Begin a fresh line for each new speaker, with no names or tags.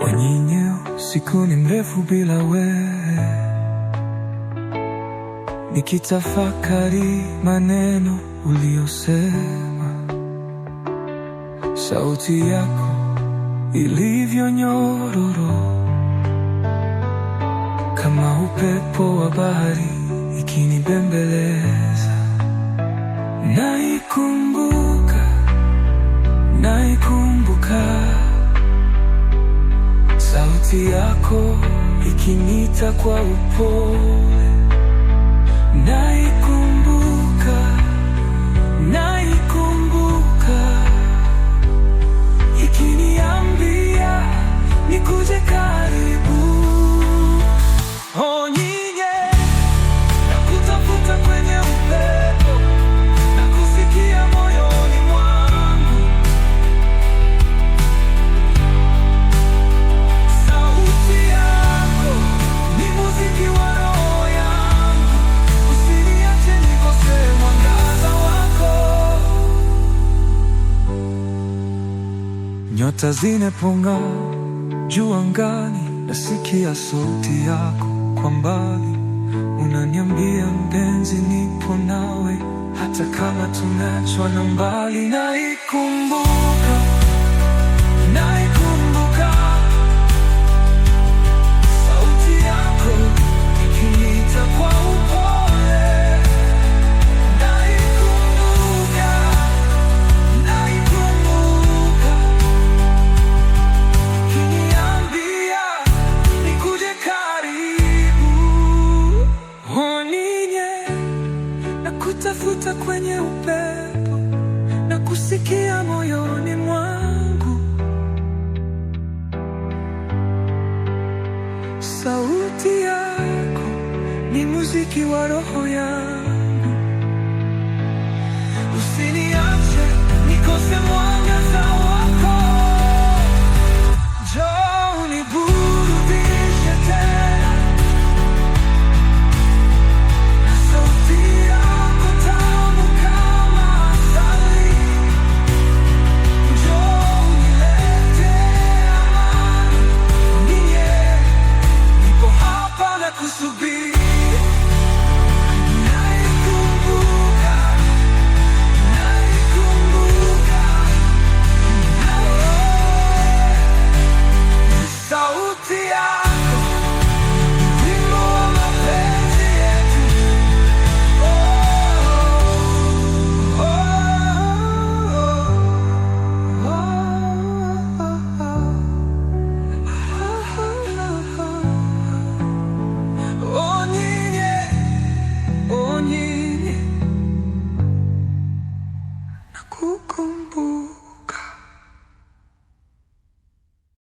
Wanyinyi, siku ni mrefu bila wewe, nikitafakari maneno uliyosema, sauti yako ilivyo nyororo, kama upepo wa bahari ikinibembeleza. Naikumbuka sauti yako ikiniita kwa upole. Naikumbuka ikiniambia nikuje karibu. Onyinye, nakutafuta kwenye upepo, nakusikia moyoni mwangu. Sauti yako ni muziki wa roho yangu, usiniache nikose mwangaza wako. Nyota zinapong'aa juu angani, nasikia sauti yako kwa mbali, unaniambia mpenzi, nipo nawe hata kama tumeachwa na mbali. Naikumbuka sauti yako ikiniita kwa upole. Naikumbuka ikiniambia nikuje karibu. Onyinye, nakutafuta kwenye upepo, nakusikia moyoni mwangu. Sauti yako ni muziki wa roho yangu, usiniache nikose mwangaza wako. Njoo uniburudishe tena na sauti yako tamu kama asali. Njoo unilete amani, nipo hapa na kusubiri. Sauti yako, wimbo wa mapenzi yetu. Onyinye, nakukumbuka.